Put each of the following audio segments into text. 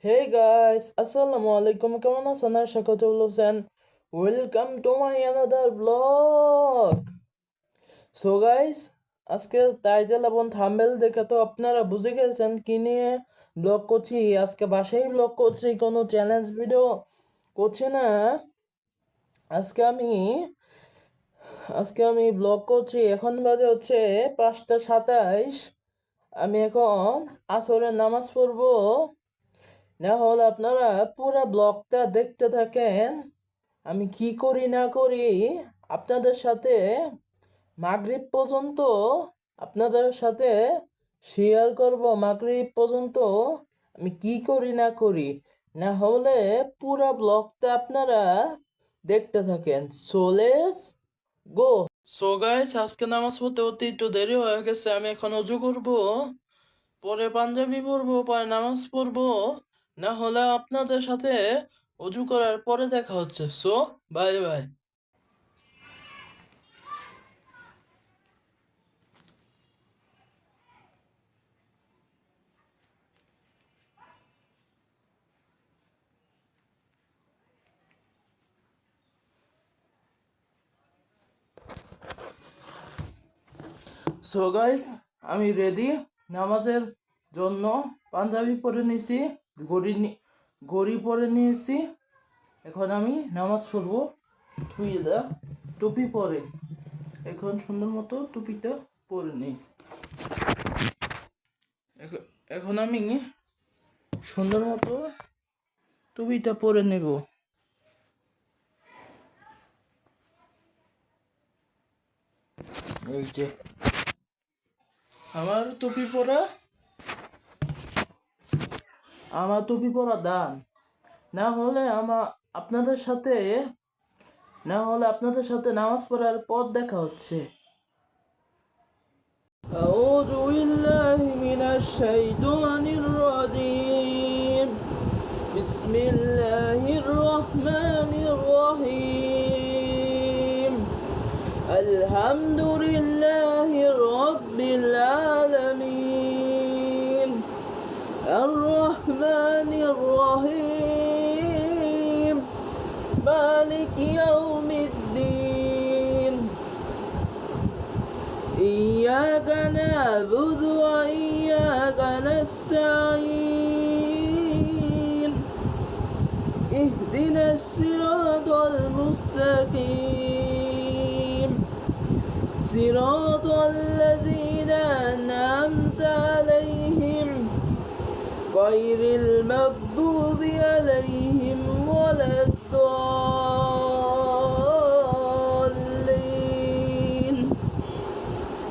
Hey guys, Assalamu alaikum. কেমন আছেন? আশা করি ভালো আছেন। Welcome to my another blog. So guys, আজকে টাইটেল এবং থাম্বনেল দেখে তো আপনারা বুঝে গেছেন কি নিয়ে ব্লগ করছি। আজকে বাসায় ব্লগ করছি, কোনো চ্যালেঞ্জ ভিডিও করছি না। আজকে আমি আজকে আমি ব্লগ করছি। এখন বাজে হচ্ছে 5টা 27। আমি এখন আসরের নামাজ পড়বো। না হলে আপনারা পুরো ব্লগটা দেখতে থাকেন। আমি কি করি না করি আপনাদের সাথে মাগরিব পর্যন্ত আপনাদের সাথে শেয়ার করব। মাগরিব পর্যন্ত আমি কি করি না করি, না হলে পুরো ব্লগটা আপনারা দেখতে থাকেন। So let's go. So guys, আজকে নামাজ পড়তে পড়তে একটু দেরি হয়ে গেছে। আমি এখন অজু করব, পরে পাঞ্জাবি পরবো, পরে নামাজ পড়বো। না হলে আপনাদের সাথে অজু করার পরে দেখা হচ্ছে। So bye by. So guys, আমি রেডি নামাজের জন্য। পাঞ্জাবি পরে নিয়েছি, ঘড়ি পরে নিয়েছি। এখন আমি নামাজ পড়বো। টুপি পরে এখন সুন্দর মতো টুপিটা পরে নিই। এখন আমি সুন্দর মতো টুপিটা পরে নেব। এই যে আমার টুপি পরা দান। না হলে আপনাদের সাথে নামাজ পড়ার পর দেখা হচ্ছে। আউযু বিল্লাহি মিনাশ শাইতানির রাজীম। বিসমিল্লাহির রহমানির রহিম। আলহামদুলিল্লাহি রাব্বিল আলামিন। আর রহমানির রহিম। মালিক ইয়াউমিদ্দিন। إياك نعبد وإياك نستعين. اهدنا الصراط المستقيم. صراط الذين أنعمت عليهم غير المغضوب عليهم ولا الضالين.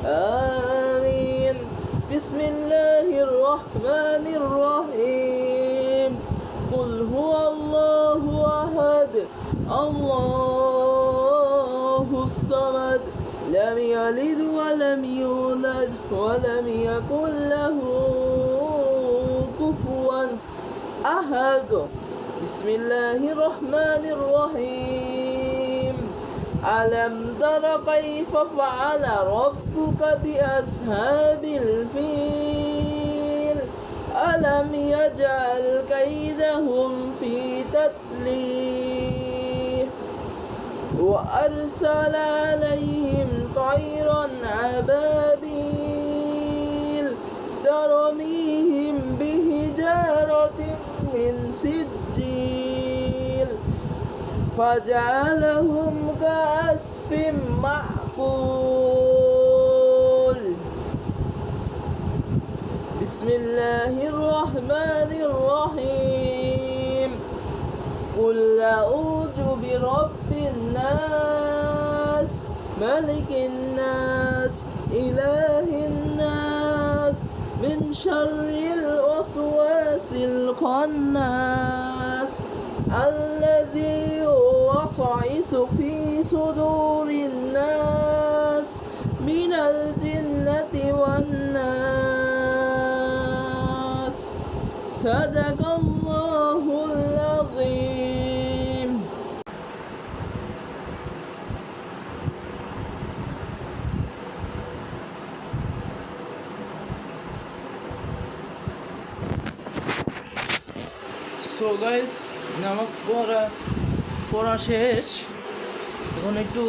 آمين. بسم الله الرحمن الرحيم. قل هو الله أحد الله الصمد لم يلد ولم يولد ولم يكن له كفوا أحد. بسم الله الرحمن الرحيم. ألم تر كيف فعل ربك بأصحاب الفيل ألم يجعل كيدهم في تضليل وأرسل عليهم طيرا أبابيل ترميهم بحجارة من سجيل فجعلهم كعصف مأكول. بسم الله الرحمن الرحيم. قل أعوذ برب الناس ملك الناس إله الناس من شر الوسواس الخناس الذي يوسوس في صدور الناس من الجنة والناس. صدق الله العظيم. সো গাইস, নামাজ পড়া শেষ। এখন একটু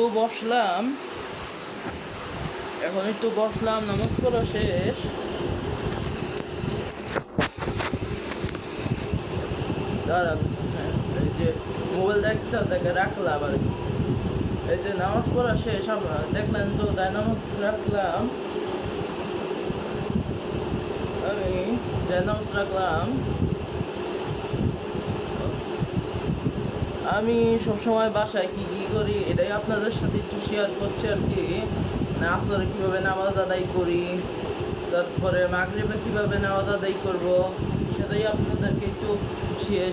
বসলাম নামাজ পড়া শেষ। দাঁড়ান, হ্যাঁ, এই যে মোবাইল দেখতে রাখলাম আর কি। এই যে নামাজ পড়া শেষ, দেখলেন তো, তাই নামাজ রাখলাম আমি সবসময় বাসায় কি করি এটাই আপনাদের সাথে একটু শেয়ার করছি আর কি। আসরে কীভাবে নামাজ আদায় করি, তারপরে মাগরিবে কীভাবে নামাজ আদায় করব, সেটাই আপনাদেরকে একটু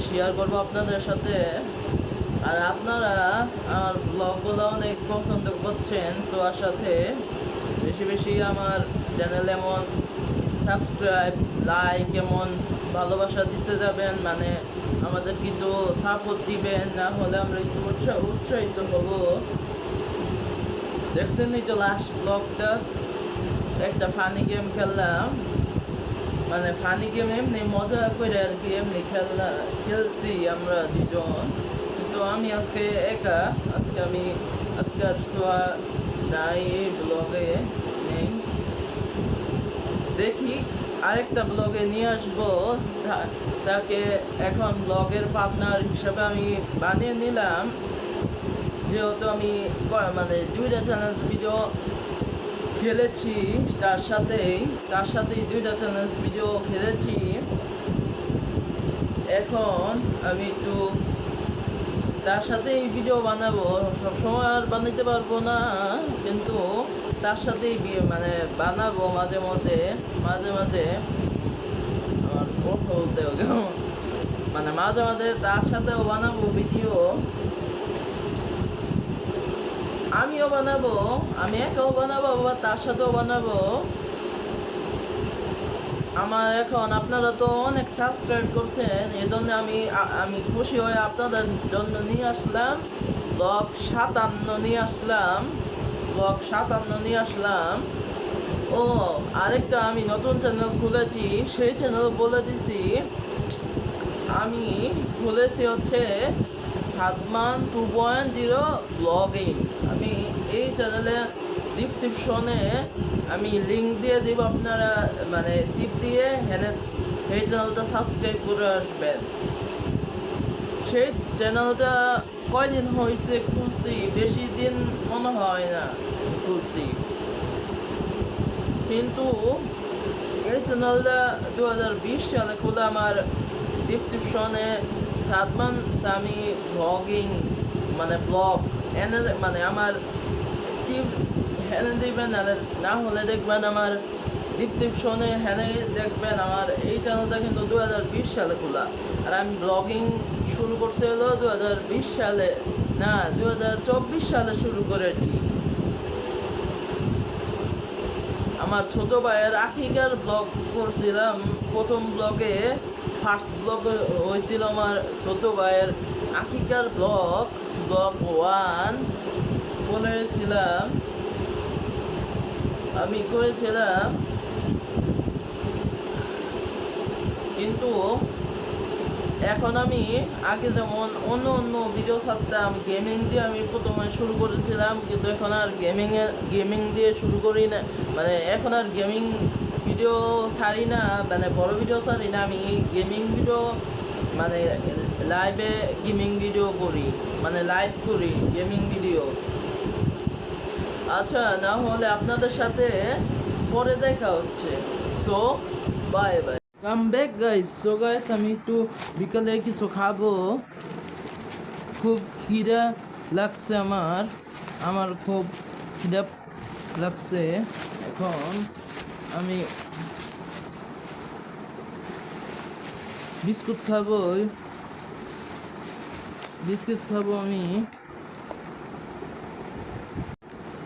শেয়ার করবো আপনাদের সাথে। আর আপনারা আমার ব্লগগুলো অনেক পছন্দ করছেন, সো আর সাথে বেশি বেশি আমার চ্যানেল এমন সাবস্ক্রাইব, লাইক, এমন ভালোবাসা দিতে যাবেন, মানে আমাদের কিন্তু সাপোর্ট দিবেন, না হলে আমরা একটু উৎসাহিত হব। দেখছেন এই তো লাস্ট ব্লগটা, একটা ফানি গেম খেললাম, মানে ফানি গেম এমনি মজা করে আর কি, এমনি খেলছি আমরা দুজন। তো আমি আজকে একা, আজকে আর সোয়া নাই ব্লগে নেই, দেখি আরেকটা ব্লগে নিয়ে আসবো তাকে। এখন ব্লগের পার্টনার হিসাবে আমি বানিয়ে নিলাম, যেহেতু আমি মানে 2টা চ্যালেঞ্জ ভিডিও খেলেছি, তার সাথেই 2টা চ্যালেঞ্জ ভিডিও খেলেছি। এখন আমি একটু তার সাথেই ভিডিও বানাবো, সবসময় আর বানাইতে পারবো না, কিন্তু তার সাথেই মানে বানাবো মাঝে মাঝে আমার কথা বলতে হবে, মানে মাঝে মাঝে তার সাথেও বানাবো ভিডিও, আমিও বানাবো, আমি একাও বানাবো আবার তার সাথেও বানাবো। আমার এখন আপনারা তো অনেক সাবস্ক্রাইব করছেন, এজন্য আমি খুশি হয়ে আপনাদের জন্য নিয়ে আসলাম ব্লগ 57 নিয়ে আসলাম। ও আরেকটা আমি নতুন চ্যানেল খুলেছি, সেই চ্যানেল বলে দিছি, আমি খুলেছি হচ্ছে সাদমান 2.0 ব্লগিং। আমি এই চ্যানেলে ডিসক্রিপশনে আমি লিঙ্ক দিয়ে দিব, আপনারা মানে টিপ দিয়ে এই চ্যানেলটা সাবস্ক্রাইব করে আসবেন। সেই চ্যানেলটা কয়দিন হয়েছে খুলছি, বেশি দিন মনে হয় না খুলছি, কিন্তু এই চ্যানেলটা 2020 সালে খুলে। আমার ডিসক্রিপশনে সাদমান সামি ব্লগিং মানে ব্লগ এনে, মানে আমার টিপ হেনে দিবেন, না হলে দেখবেন আমার ডিসক্রিপশনে হেনে দেখবেন। আমার এই চ্যানেলটা কিন্তু 2020 সালে খোলা, আর আমি ব্লগিং শুরু করছি হলো 2020 সালে না, 2024 সালে শুরু করেছি। আমার ছোট ভাইয়ের আকিকার ব্লগ করছিলাম, প্রথম ব্লগে ফার্স্ট ব্লগ হয়েছিল আমার ছোট ভাইয়ের আকিকার ব্লগ 1 করেছিলাম, কিন্তু এখন আমি আগে যেমন অন্য ভিডিও ছাড়তাম, গেমিং দিয়ে আমি প্রথমে শুরু করেছিলাম, কিন্তু এখন আর গেমিং দিয়ে শুরু করি না, মানে এখন আর গেমিং ভিডিও ছাড়ি না, মানে বড় ভিডিও ছাড়ি না, আমি গেমিং ভিডিও মানে লাইভে গেমিং ভিডিও করি, মানে লাইভ করি গেমিং ভিডিও। আচ্ছা, না হলে আপনাদের সাথে পরে দেখা হচ্ছে, so bye bye, come back guys. So guys, আমি একটু বিকালে কিছু খাবো, খুব খিদা লাগছে আমার খুব খিদা লাগছে। এখন আমি বিস্কুট খাবো আমি।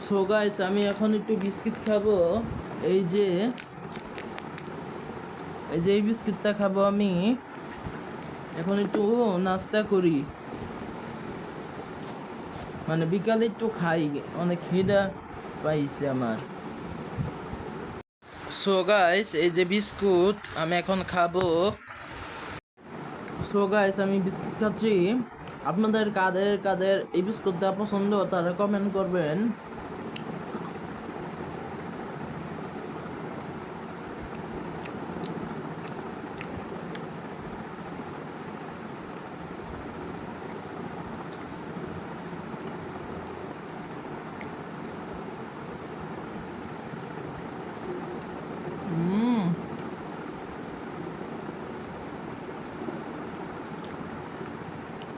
সো গাইস, আমি এখন একটু বিস্কিট খাবো, এই যে এই বিস্কিটটা খাবো আমি এখন, একটু নাস্তা করি, মানে বিকালে একটু খাই, অনেক খিদা পাইছে আমার। সো গাইস, এই যে বিস্কুট আমি এখন খাবো। সো গাইস আমি বিস্কুট খাচ্ছি। আপনাদের কাদের কাদের এই বিস্কুটটা পছন্দ তারা কমেন্ট করবেন।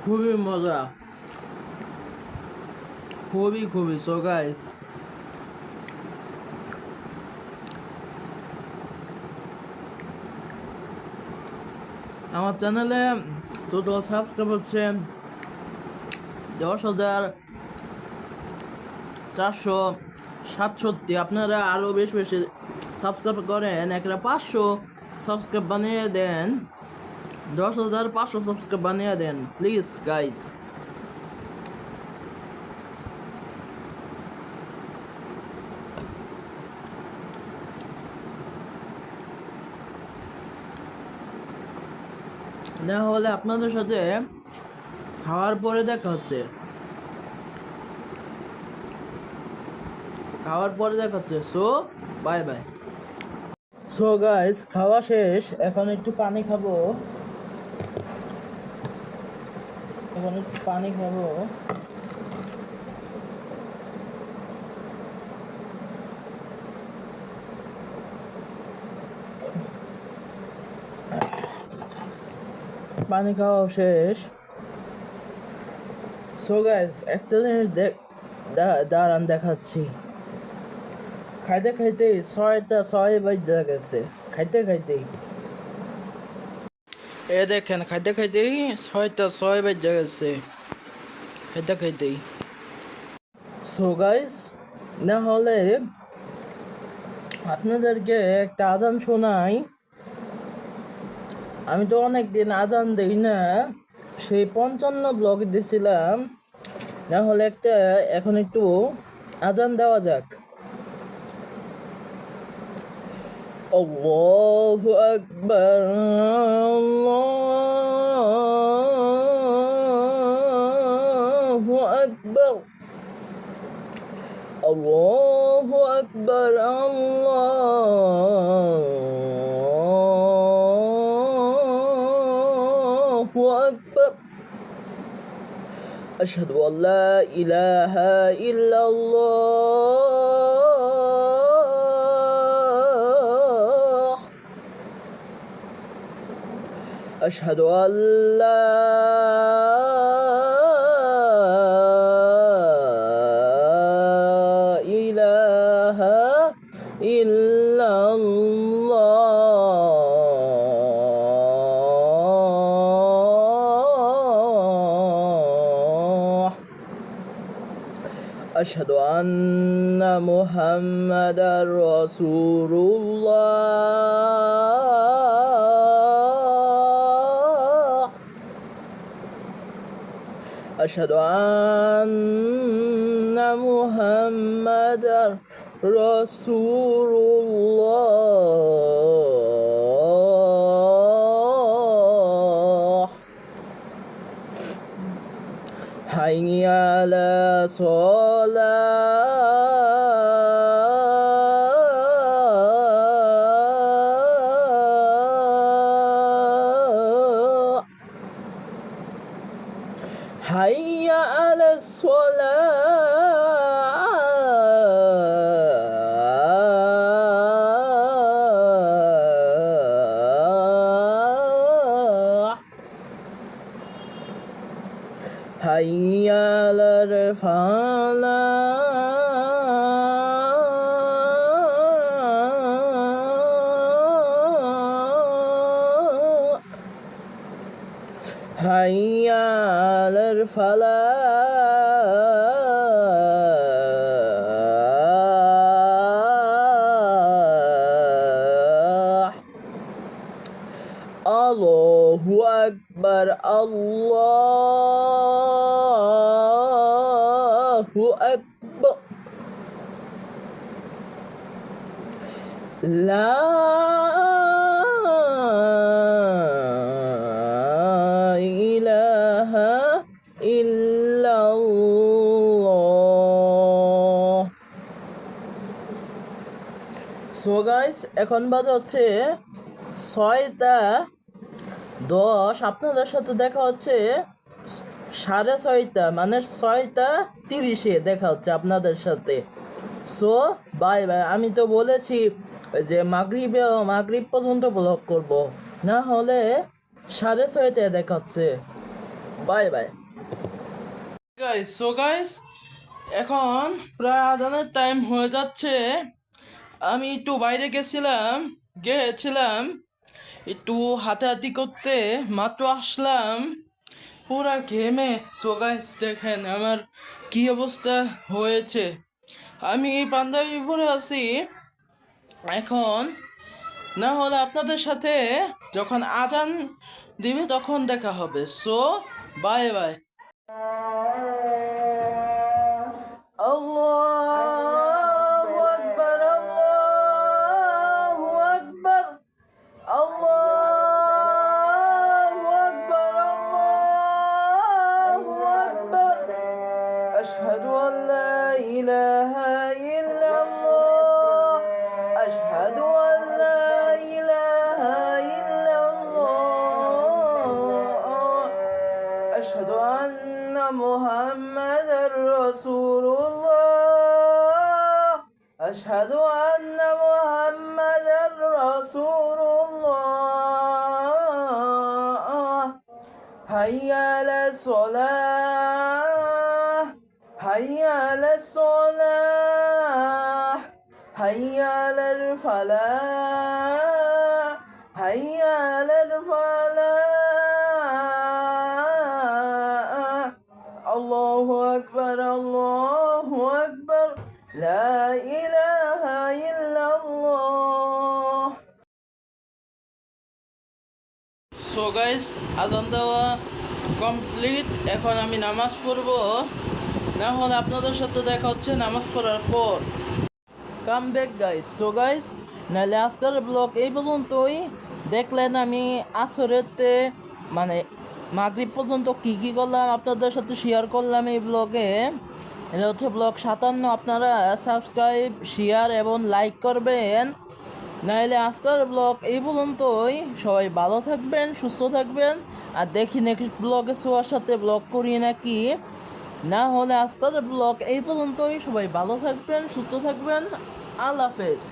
খুবই মজা, খুবই। সো গাইস আমার চ্যানেলে টোটাল সাবস্ক্রাইব হচ্ছে 10,467। আপনারা আরও বেশি সাবস্ক্রাইব করেন, একটা 500 সাবস্ক্রাইব বানিয়ে দেন, 10,500 সাবস্ক্রাইব বানিয়ে দেন প্লিজ গাইস। না হলে আপনাদের সাথে খাওয়ার পরে দেখা হচ্ছে, so bye by. So guys খাওয়া শেষ, এখন একটু পানি খাবো। পানি খাওয়া শেষ। সো গাইস একটা জিনিস দাঁড়ান দেখাচ্ছি। খাইতে 6টা 6 বাজে গেছে, খাইতেই এ দেখেন, খাইতেই 6টা 6 বাজে গেছে, খাইতেই। সো গাইস না হলে আপনাদেরকে একটা আজান শোনাই। আমি তো অনেকদিন আজান দেই না, সেই 55 ব্লগ দিছিলাম। না হলে এখন একটু আজান দেওয়া যাক। আল্লাহু আকবার, আল্লাহু আকবার, আল্লাহু আকবার, আল্লাহু আকবার। আশহাদু আল্লা ইলাহা ইল্লাল্লাহ, আশহাদু আল্লা ইলাহা ইল্লাল্লাহ, আশহাদু আন্না মুহাম্মাদার রাসূলুল্লাহ, আশহাদু আন্না মুহাম্মাদার রাসূলুল্লাহ, হাইয়া আলা সালাহ, হাইয়া আলা সালাহ, হাইয়া আলাল ফালাহ, হাইয়া আলাল ফালাহ, আল্লাহু আকবার, আল্লাহু আকবার, লা সো গাইস, এখন বাজে হচ্ছে 6টা 10। আপনাদের সাথে দেখা হচ্ছে 6:30, মানে 6টা 30-এ দেখা হচ্ছে আপনাদের সাথে। So bye by. আমি তো বলেছি যে মাগরিব পর্যন্ত ব্লগ করব, না হলে 6:30টায় দেখা হচ্ছে। বাই বাই গাইস, এখন প্রায় আজানের টাইম হয়ে যাচ্ছে। আমি একটু বাইরে গিয়েছিলাম একটু হাতাহাতি করতে, মাত্র আসলাম পুরা ঘেমে। সো গাইস, দেখেন আমার কি অবস্থা হয়েছে। আমি পাঞ্জাবি পরে আছি এখন, না হলে আপনাদের সাথে যখন আজান দিবে তখন দেখা হবে। So bye by. আল্লাহু আকবার, আল্লাহু আকবার, আল্লাহু আকবার, আল্লাহু আকবার। আশহাদু আল লা ইলাহা ইল্লাল্লাহ, আশহাদু আল লা ইলাহা ইল্লাল্লাহ, আশহাদু আন্না মুহাম্মাদার রাসূলুল্লাহ, আশহাদু আন্না মুহাম্মাদার রাসূলুল্লাহ। হাইয়া আলাস সালাহ, হাইয়া আলাস সালাহ, হাইয়া আলাল ফালাহ, হাইয়া আলাল ফালাহ। আল্লাহু আকবার, আল্লাহু আকবার, লা ইলাহা ইল্লাল্লাহ। সো গাইস, আজান দেওয়া কমপ্লিট। এখন আমি নামাজ পড়বো, না হলে আপনাদের সাথে দেখা হচ্ছে নামাজ পড়ার পর। Come back guys. So guys, নাহলে আজকের ব্লগ এই পর্যন্তই। দেখলেন আমি আসরেতে মানে মাগরিব পর্যন্ত কী কী করলাম আপনাদের সাথে শেয়ার করলাম এই ব্লগে। এটা হচ্ছে ব্লগ 57। আপনারা সাবস্ক্রাইব, শেয়ার এবং লাইক করবেন। নাহলে আজকের ব্লগ এই পর্যন্তই। সবাই ভালো থাকবেন, সুস্থ থাকবেন। আর দেখি নেক্সট ব্লগে সোয়ার সাথে ব্লগ করি নাকি। না হলে আজকের ব্লগ এই পর্যন্তই। সবাই ভালো থাকবেন, সুস্থ থাকবেন। আল্লাহ হাফেজ।